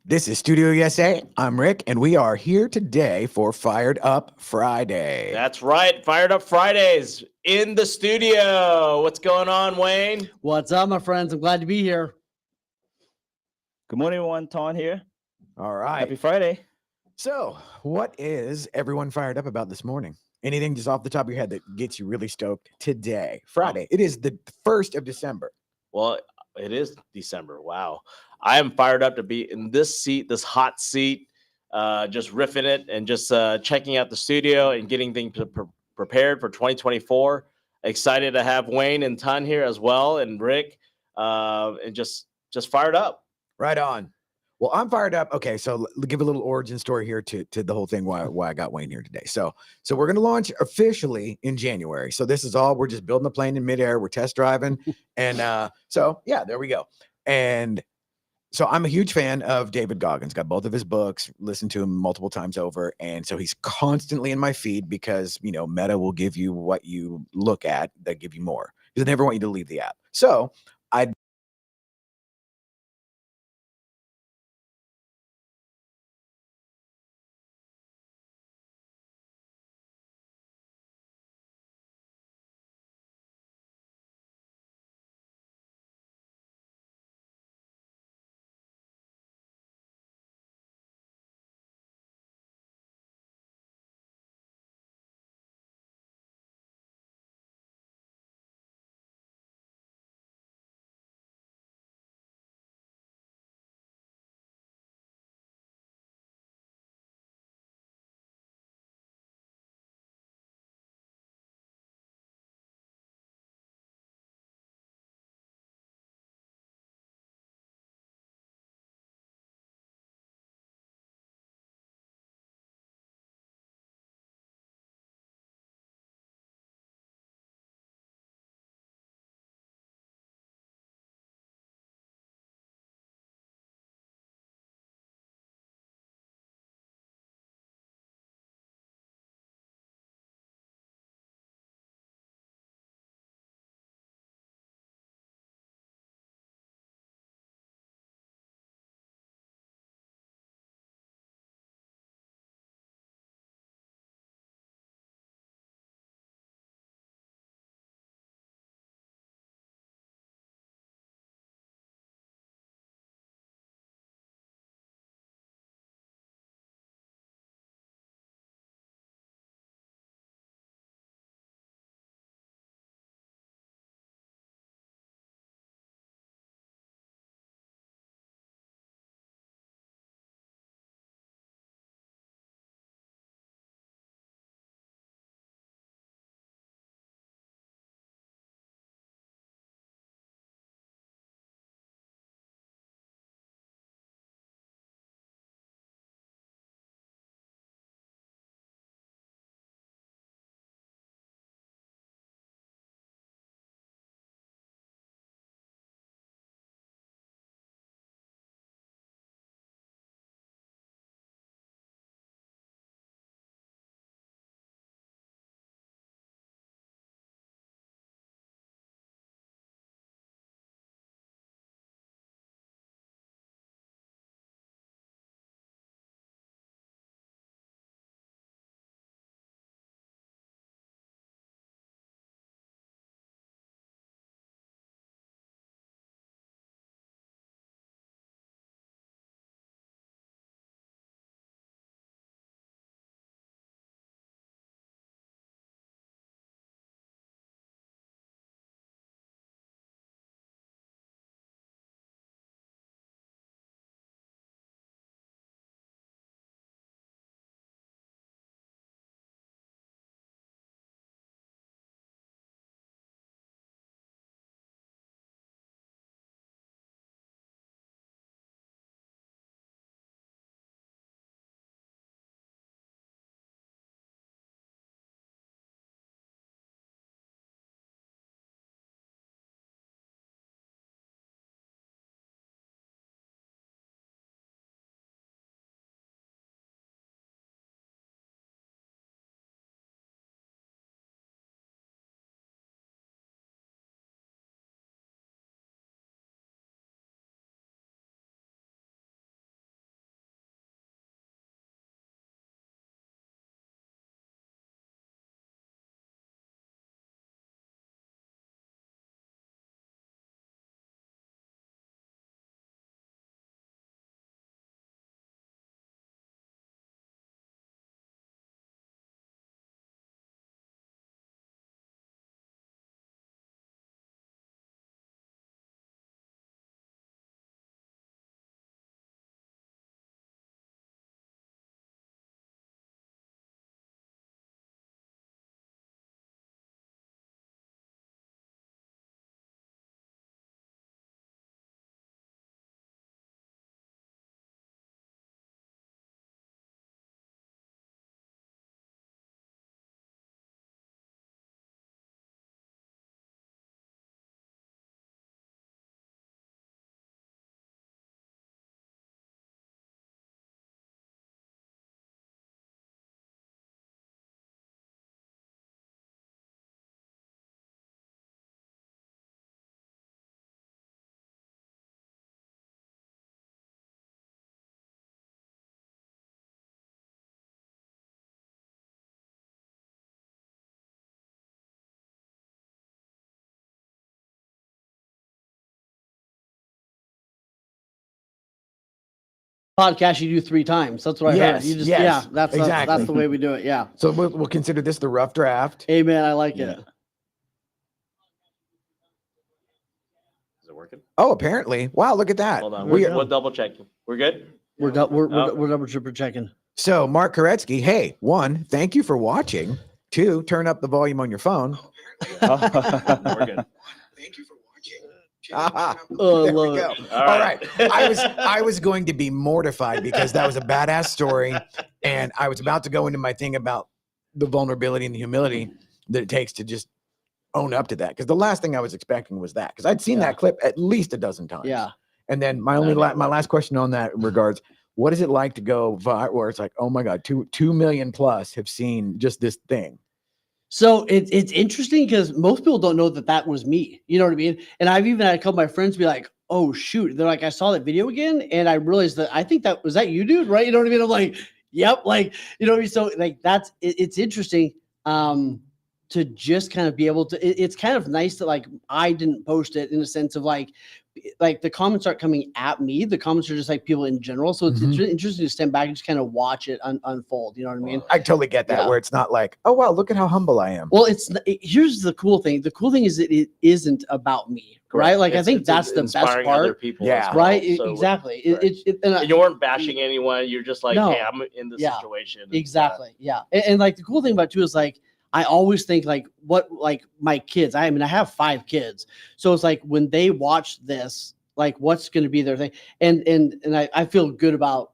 This is Studio USA. I'm Rick, and we are here today for Fired Up Friday. That's right. Fired Up Fridays in the studio. What's going on, Wayne? What's up, my friends? I'm glad to be here. Good morning, everyone. Ton here. All right. Happy Friday. So, what is everyone fired up about this morning? Anything just off the top of your head that gets you really stoked today, Friday? It is the 1st of December. Well, it is December. Wow. I am fired up to be in this seat, this hot seat, just riffing it and just checking out the studio and getting things prepared for 2024. Excited to have Wayne and Ton here as well, and Rick, and just fired up. Right on. Well, I'm fired up. Okay, so give a little origin story here to the whole thing why I got Wayne here today. So we're going to launch officially in January. So this is all, we're just building the plane in midair. We're test driving. And so, yeah, there we go. And so I'm a huge fan of David Goggins, got both of his books, listened to him multiple times over. And so he's constantly in my feed because, Meta will give you what you look at, that give you more, because they never want you to leave the app. So I podcast you do 3 times. That's what I Yes, heard. You just yes, yeah, that's exactly. the way we do it. Yeah. So we'll consider this the rough draft. Amen. I like Yeah. it. Is it working? Oh, apparently. Wow, look at that. Hold on. We We'll double check. We're good? We're double triple checking. So Mark Koretsky, hey, 1, thank you for watching. 2, turn up the volume on your phone. We're good. Thank you for watching. Ah, Oh, I there we love go. it. All right. I was going to be mortified because that was a badass story, and I was about to go into my thing about the vulnerability and the humility that it takes to just own up to that. Because the last thing I was expecting was that, because I'd seen Yeah. that clip at least a dozen times. Yeah. And then my last question on that regards, what is it like to go viral where it's like, oh my God, 2 million plus have seen just this thing? So it's interesting because most people don't know that was me. You know what I mean? And I've even had a couple of my friends be like, "Oh shoot!" They're like, "I saw that video again," and I realized that I think that was you, dude, right? You know what I mean? I'm like, "Yep," like you know. So like it's interesting to just kind of be able to. It's kind of nice that like I didn't post it in a sense of like the comments aren't coming at me. The comments are just like people in general. So it's really interesting to stand back and just kind of watch it unfold. You know what I mean? I totally get that, Yeah. where it's not like, oh wow, look at how humble I am. Well, here's the cool thing. The cool thing is that it isn't about me, right? Like I think that's the best inspiring other part. people. Yeah. as well. Right? So Exactly. and you weren't bashing anyone. You're just like, No. hey, I'm in this Yeah. situation. Exactly. Yeah. And like the cool thing about it too is like I always think like my kids. I mean, I have 5 kids, so it's like when they watch this, like what's going to be their thing, and I feel good about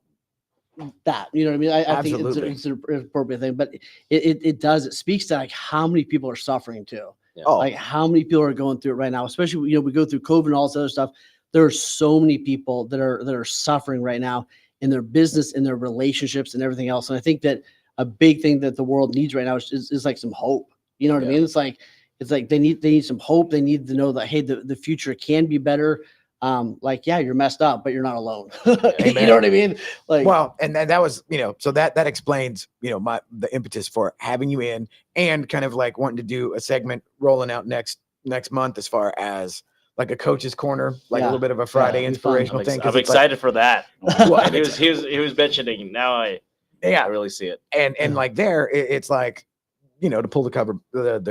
that. You know what I mean? I think Absolutely. it's an appropriate thing, but it speaks to like how many people are suffering too. Oh, Like how many people are going through it right now, especially we go through COVID and all this other stuff. There are so many people that are suffering right now in their business, in their relationships, and everything else. And I think that a big thing that the world needs right now is like some hope. You know what I mean? It's like they need some hope. They need to know that hey, the future can be better. Like yeah, you're messed up, but you're not alone. You know what I mean? Like well, and that was, so that explains, the impetus for having you in and kind of like wanting to do a segment rolling out next month as far as like a coach's corner, like a Yeah. little bit of a Friday it'd be fun. inspirational thing. 'cause I'm it's like- excited for that. Well, he was mentioning. Now I really see it. and like there, it's like, to pull the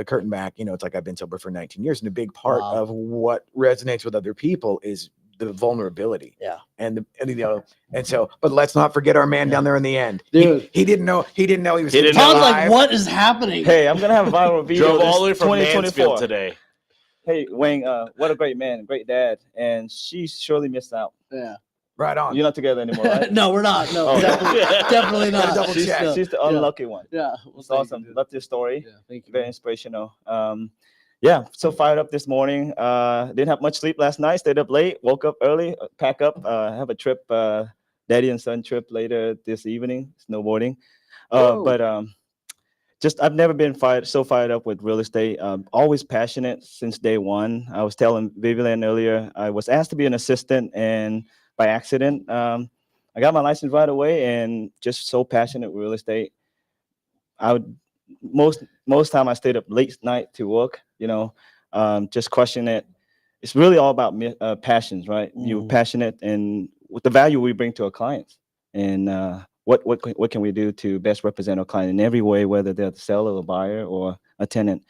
curtain back, it's like I've been sober for 19 years. And a big part Wow. of what resonates with other people is the vulnerability. Yeah. And so, but let's not forget our man down there in the end. Dude. He didn't know he was He didn't sitting know. Todd's like, alive. what is happening? Hey, I'm gonna have a viral video. Drove all the way this from 2024. Mansfield today. Hey, Wayne, what a great man, great dad, and she surely missed out. Yeah. Right on. You're not together anymore, right? No, we're not. No, Oh. definitely Gotta not. double she's, check. she's the unlucky one. Yeah. Well, It's thank awesome. you, dude. Love this story. Yeah, thank you. Very inspirational. Yeah, so fired up this morning. Didn't have much sleep last night. Stayed up late. Woke up early. Pack up. Have a trip. Daddy and son trip later this evening. Snowboarding. But just I've never been so fired up with real estate. Always passionate since day one. I was telling Vivian earlier. I was asked to be an assistant, and by accident, I got my license right away. And just so passionate with real estate. I would most time I stayed up late night to work, just crushing it. It's really all about passions, right? You're passionate and with the value we bring to our clients, and what can we do to best represent our client in every way, whether they're the seller, a buyer, or a tenant.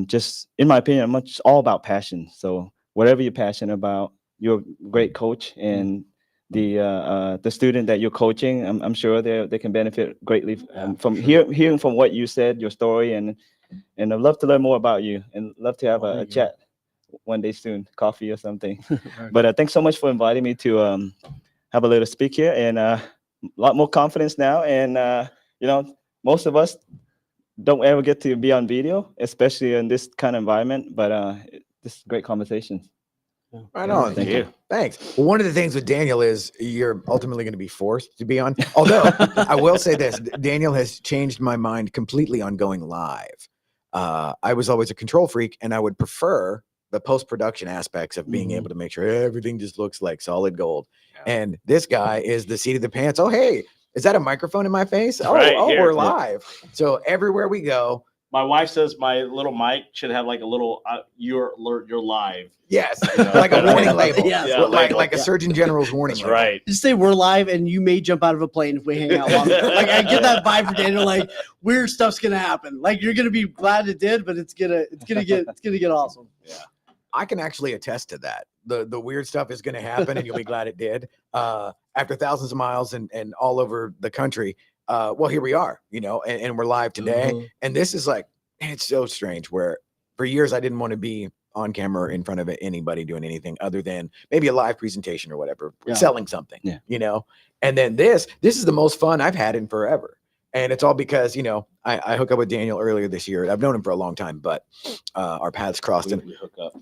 Just in my opinion, it's all about passion. So whatever you're passionate about, you're a great coach, and the student that you're coaching, I'm sure they can benefit greatly from hearing from what you said, your story, and I'd love to learn more about you, and love to have a chat one day soon, coffee or something. But thanks so much for inviting me to have a little speak here, and a lot more confidence now. And most of us don't ever get to be on video, especially in this kind of environment. But this is great conversations. Right on. Thank you. Thanks. Well, one of the things with Daniel is you're ultimately going to be forced to be on. Although I will say this, Daniel has changed my mind completely on going live. I was always a control freak, and I would prefer the post-production aspects of being able to make sure everything just looks like solid gold. Yeah. And this guy is the seat of the pants. Oh, hey, is that a microphone in my face? Right oh, here. we're Yeah. live. So everywhere we go, My wife says my little mic should have like a little you're live. Yes, You know, like a kinda- warning label. Yes. Yeah, like label. like a Yeah. Surgeon General's warning That's label. right. Just say we're live, and you may jump out of a plane if we hang out longer. Like I get that vibe from Daniel. Like weird stuff's gonna happen. Like you're gonna be glad it did, but it's gonna get awesome. I can actually attest to that. The weird stuff is going to happen, and you'll be glad it did. After thousands of miles and all over the country, well, here we are, you know, and we're live today. Mhm. And this is like, it's so strange. Where for years I didn't want to be on camera in front of anybody doing anything other than maybe a live presentation or whatever, Yeah. selling something. Yeah. You know. And then this is the most fun I've had in forever. And it's all because, you know, I hooked up with Daniel earlier this year. I've known him for a long time, but our paths crossed. We hook up.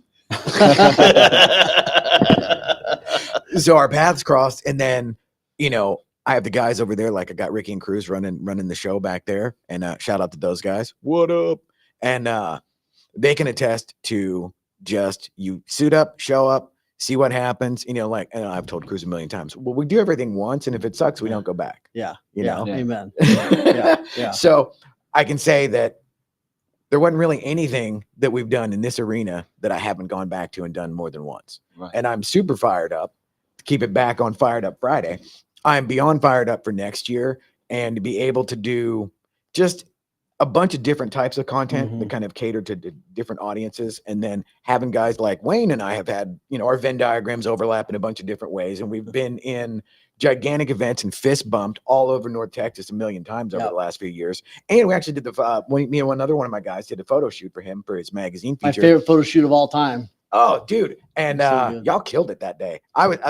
So our paths crossed, and then, you know, I have the guys over there, like I got Ricky and Cruz running the show back there, and shout out to those guys. What up? And they can attest to just you suit up, show up, see what happens. You know, like, and I've told Cruz a million times, well, we do everything once, and if it sucks, we don't go back. Yeah. You yeah. know? Yeah. Amen. Yeah. So I can say that there wasn't really anything that we've done in this arena that I haven't gone back to and done more than once. Right. And I'm super fired up to keep it back on Fired Up Friday. I'm beyond fired up for next year and to be able to do just a bunch of different types of content that kind of cater to different audiences. And then having guys like Wayne and I have had, you know, our Venn diagrams overlap in a bunch of different ways. And we've been in gigantic events and fist bumped all over North Texas a million times over the last few years. And we actually did me and another one of my guys did a photo shoot for him for his magazine My feature. favorite photo shoot of all time. Oh, dude. And So good. y'all killed it that day.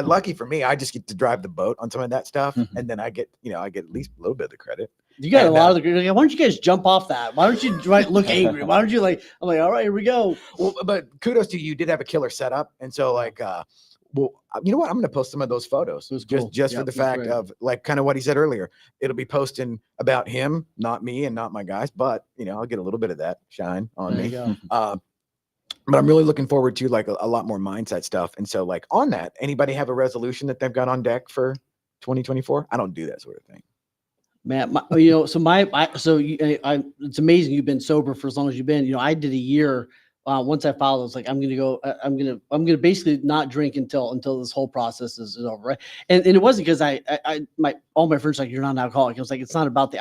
Lucky for me, I just get to drive the boat on some of that stuff. And then I get at least a little bit of the credit. You got And, a lot of the. Like, why don't you guys jump off that? Why don't you look angry? Why don't you like? I'm like, all right, here we go. Well, but kudos to you. You did have a killer setup. And so like, well, you know what? I'm going to post some of those photos It was cool. just for Yep, the it was fact great. of like kind of what he said earlier. It'll be posting about him, not me and not my guys, but you know, I'll get a little bit of that shine on There you me. go. But I'm really looking forward to like a lot more mindset stuff. And so like on that, anybody have a resolution that they've got on deck for 2024? I don't do that sort of thing. Man, you know, it's amazing you've been sober for as long as you've been. You know, I did a year. Once I filed, I was like, I'm gonna basically not drink until this whole process is over, right? And it wasn't because all my friends like, you're not an alcoholic. I was like, it's not about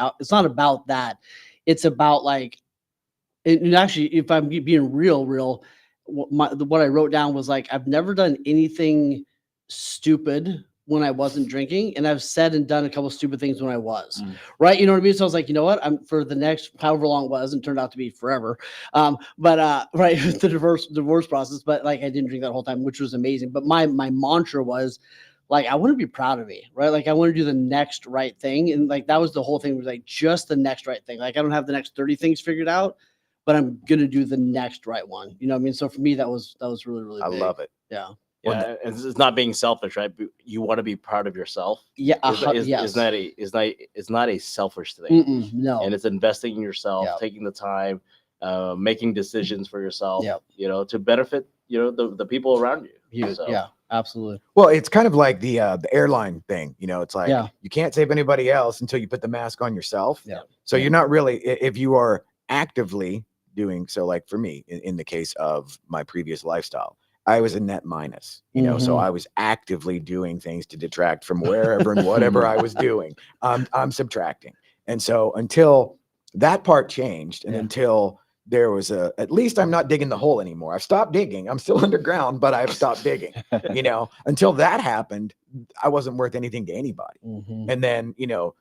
that. It's about like, and actually, if I'm being real, what I wrote down was like, I've never done anything stupid when I wasn't drinking, and I've said and done a couple stupid things when I was, right? You know what I mean? So I was like, you know what? I'm for the next however long it was, and turned out to be forever. Right, the divorce process, but like I didn't drink that whole time, which was amazing. But my mantra was like, I want to be proud of me, right? Like I want to do the next right thing, and like that was the whole thing, was like just the next right thing. Like I don't have the next 30 things figured out, but I'm gonna do the next right one. You know what I mean? So for me, that was really, really I big. love it. Yeah. Yeah, and it's not being selfish, right? But you want to be proud of yourself. Yeah. Is not a selfish thing. No. And it's investing in yourself, Yep. taking the time, making decisions for yourself. Yep. You know, to benefit the people around you. So, Yeah. Absolutely. Well, it's kind of like the airline thing, you know, it's like Yeah. you can't save anybody else until you put the mask on yourself. Yeah. So you're not really, if you are actively doing so, like for me, in the case of my previous lifestyle, I was a net minus, you know, so I was actively doing things to detract from wherever and whatever I was doing. I'm subtracting. And so until that part changed and until there was at least I'm not digging the hole anymore. I've stopped digging. I'm still underground, but I've stopped digging, you know, until that happened, I wasn't worth anything to anybody. And then, you know,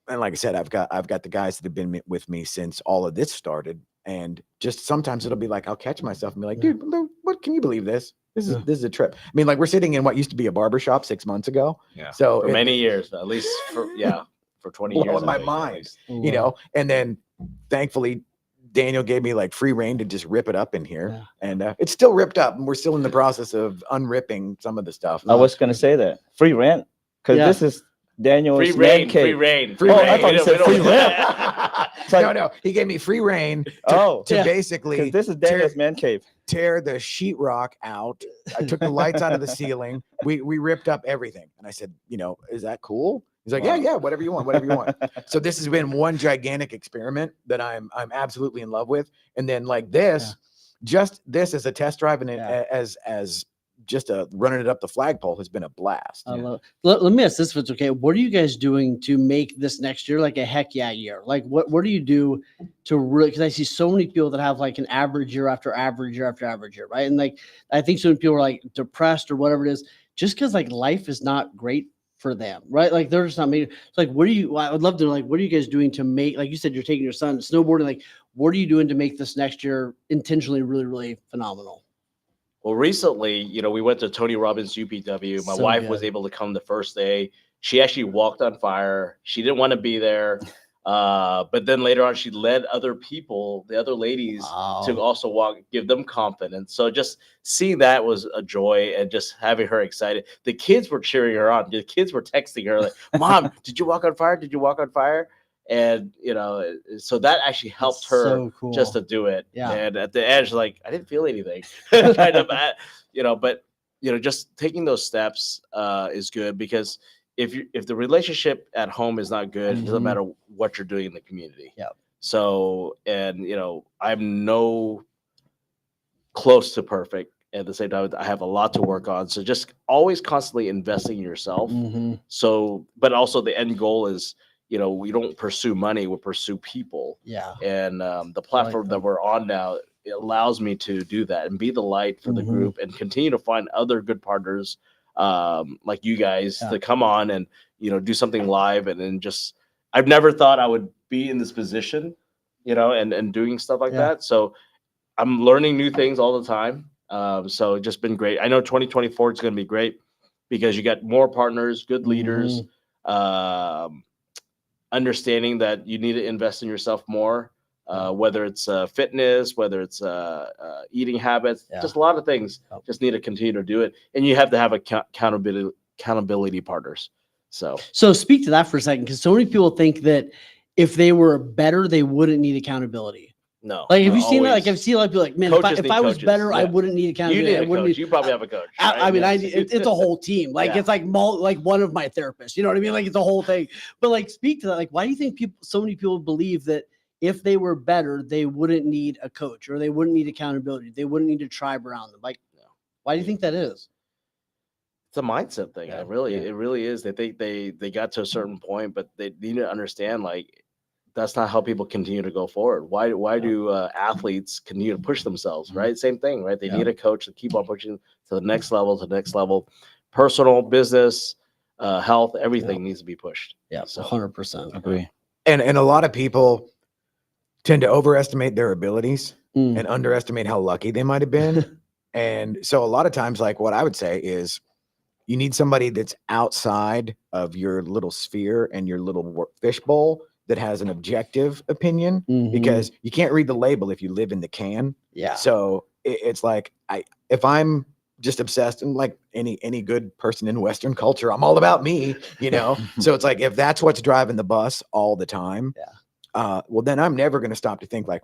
and like I said, I've got the guys that have been with me since all of this started. And just sometimes it'll be like, I'll catch myself and be like, dude, what can you believe this? This is a trip. I mean, like we're sitting in what used to be a barbershop 6 months ago. Yeah. So for many years, at least for 20 years. in my mind, you know, and then thankfully Daniel gave me like free reign to just rip it up in here. And it's still ripped up and we're still in the process of unripping some of the stuff. I was gonna say that free rent because this is Daniel's free man reign, cave. free reign. Free Oh, reign. I thought you said free rent. It's like, No, he gave me free reign oh, to because basically this is Daniel's man cave. tear the sheetrock out. I took the lights out of the ceiling. We ripped up everything. And I said, you know, is that cool? He's like, Wow. yeah, whatever you want, whatever you want. So this has been one gigantic experiment that I'm absolutely in love with. And then like this, just this as a test drive and as just running it up the flagpole has been a blast. I love let me ask this if it's okay. What are you guys doing to make this next year like a heck yeah year? Like what do you do to really, because I see so many people that have like an average year after average year after average year, right? And like I think so many people are like depressed or whatever it is, just because like life is not great for them, right? Like they're just not making it's like what do you I would love to know, like what are you guys doing to make, like you said, you're taking your son snowboarding, like what are you doing to make this next year intentionally really, really phenomenal? Well, recently, you know, we went to Tony Robbins UPW. My So wife good. was able to come the first day. She actually walked on fire. She didn't want to be there. But then later on, she led other people, the other ladies, to also walk, give them confidence. So just seeing that was a joy, and just having her excited. The kids were cheering her on. The kids were texting her like, "Mom, did you walk on fire? Did you walk on fire?" And you know, so that actually helped That's her so cool. just to do it. Yeah. And at the end, she's like, "I didn't feel anything." Kind of, you know, but you know, just taking those steps is good, because if the relationship at home is not good, it doesn't Mhm. matter what you're doing in the community. Yep. So, and you know, I'm no close to perfect. At the same time, I have a lot to work on. So just always constantly investing in yourself. Mhm. So, but also the end goal is, you know, we don't pursue money, we pursue people. Yeah. And the platform that we're on now, it allows me to do that and be the light for the Mhm. group, and continue to find other good partners like you guys Yeah. to come on and, you know, do something live. And then just, I've never thought I would be in this position, you know, and doing stuff like Yeah. that. So I'm learning new things all the time. So it's just been great. I know 2024 is going to be great, because you got more partners, good leaders, understanding that you need to invest in yourself more, whether it's fitness, whether it's eating habits, just a lot of things. Just need to continue to do it, and you have to have accountability partners. So Speak to that for a second, because so many people think that if they were better, they wouldn't need accountability. no, Like, have you seen that? always- Like, I've seen a lot of people like, man, Coaches if need I was coaches. better, I Yeah. wouldn't need you accountability. need I a wouldn't coach. need. You probably have a coach. I right? mean, Yes. it's a whole team. Like Yeah. it's like like one of my therapists. You know what I mean? Like it's a whole thing. But like, speak to that. Like, why do you think so many people believe that if they were better, they wouldn't need a coach, or they wouldn't need accountability, they wouldn't need a tribe around them? Like, why do you think that is? It's a mindset thing. Yeah. It really is. They think they got to a certain point, but they need to understand, like, that's not how people continue to go forward. Why do athletes continue to push themselves? Right, same thing. Right, they need a coach to keep on pushing to the next level, to the next level. Personal, business, health, everything needs to be pushed. Yeah, So 100%. Agree. And a lot of people tend to overestimate their abilities Mm. and underestimate how lucky they might have been. And so a lot of times, like what I would say is, you need somebody that's outside of your little sphere and your little fishbowl, that has an objective opinion, Mhm. because you can't read the label if you live in the can. Yeah. So it's like, if I'm just obsessed, and like any good person in Western culture, I'm all about me, you know? So it's like, if that's what's driving the bus all the time, well, then I'm never going to stop to think like,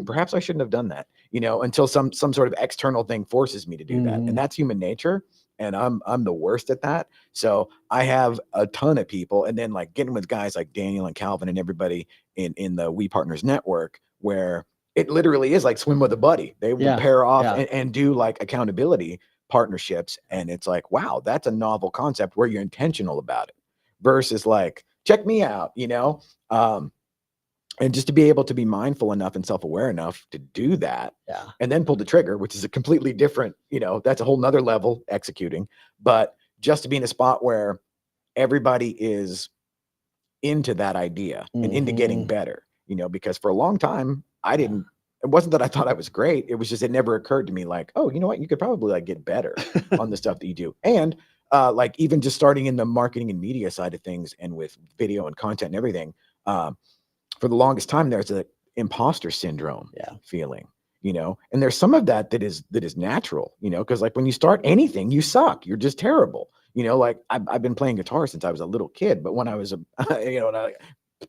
perhaps I shouldn't have done that, you know, until some sort of external thing forces me to do that. Mhm. And that's human nature. And I'm the worst at that. So I have a ton of people, and then like getting with guys like Daniel and Calvin and everybody in the We Partners network, where it literally is like swim with a buddy. They will pair off and do like accountability partnerships. And it's like, wow, that's a novel concept where you're intentional about it, versus like, check me out, you know? And just to be able to be mindful enough and self-aware enough to do that, and then pull the trigger, which is a completely different, you know, that's a whole nother level executing. But just to be in a spot where everybody is into that idea and into getting better, you know, because for a long time, it wasn't that I thought I was great. It was just, it never occurred to me like, oh, you know what, you could probably like get better on the stuff that you do. And like even just starting in the marketing and media side of things, and with video and content and everything, for the longest time, there's an imposter syndrome feeling, you know, and there's some of that is natural, you know, because like when you start anything, you suck, you're just terrible, you know. Like I've been playing guitar since I was a little kid, but when I was you know,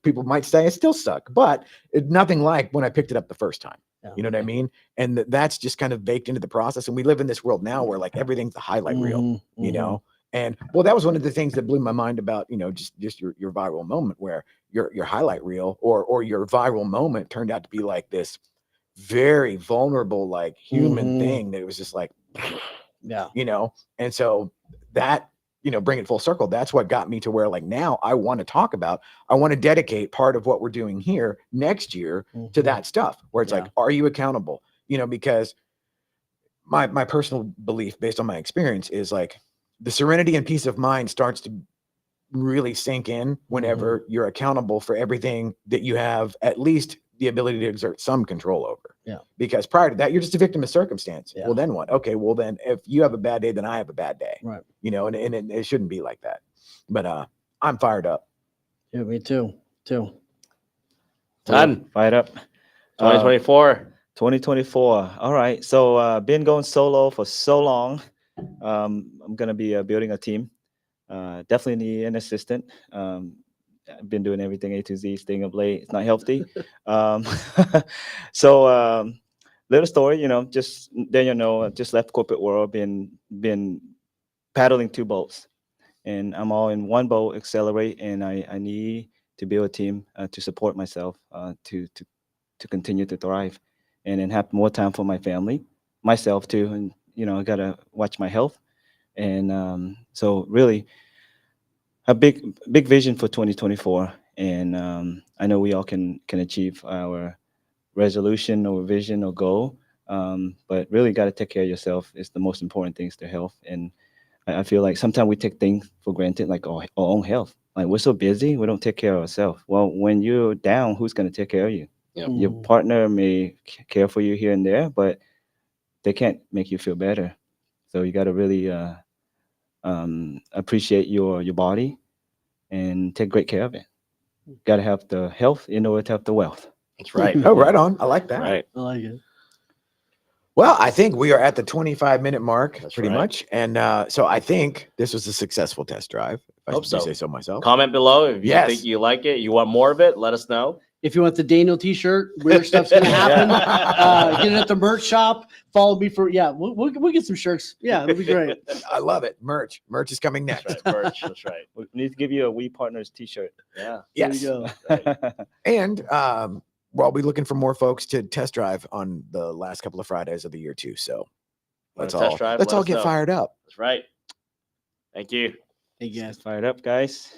people might say I still suck, but nothing like when I picked it up the first time. You know what I mean? And that's just kind of baked into the process. And we live in this world now where like everything's the highlight reel, you know, And well, that was one of the things that blew my mind about, you know, just your viral moment, where your highlight reel or your viral moment turned out to be like this very vulnerable, like human Mhm. thing that it was just like, Yeah. you know. And so that, you know, bring it full circle, that's what got me to where, like, now I want to dedicate part of what we're doing here next year to Mhm. that stuff, where it's Yeah. like, are you accountable? You know, because my personal belief based on my experience is like the serenity and peace of mind starts to really sink in whenever you're accountable for everything that you have at least the ability to exert some control over. Yeah. Because prior to that, you're just a victim of circumstance. Yeah. Well, then what? Okay, well then if you have a bad day, then I have a bad day. Right. You know, and it shouldn't be like that. But I'm fired up. Yeah, me too. Done. Fired up. 2024. 2024. All right. So been going solo for so long. I'm gonna be building a team. Definitely need an assistant. I've been doing everything A to Z, staying up late. It's not healthy. So little story, you know, just then, you know, I just left corporate world, been paddling two boats, and I'm all in one boat, Accelerate, and I need to build a team to support myself, to continue to thrive, and then have more time for my family, myself too, and you know, I gotta watch my health, and so really a big vision for 2024, and I know we all can achieve our resolution or vision or goal, but really got to take care of yourself. It's the most important things to health, and I feel like sometimes we take things for granted, like our own health. Like we're so busy, we don't take care of ourselves. Well, when you're down, who's going to take care of you? Yep. Your partner may care for you here and there, but they can't make you feel better. So you got to really appreciate your body and take great care of it. Got to have the health in order to have the wealth. That's right. Oh, right on. I like that. Right. I like it. Well, I think we are at the 25-minute mark, That's pretty right. much. And so I think this was a successful test drive, if I Hope do so. say so myself. Comment below if you Yes. think you like it. You want more of it? Let us know. If you want the Daniel T-shirt, weird stuff's gonna happen. Get it at the merch shop. Follow me for we'll get some shirts. Yeah, it'll be great. I love it. Merch is coming next. That's right. Birch. That's right. We need to give you a We Partners T-shirt. Yeah. There Yes. we go. Right. And we'll be looking for more folks to test drive on the last couple of Fridays of the year too. So Want let's a all test drive? let's Let all us get know. fired up. That's right. Thank you. Hey guys. Fired up, guys.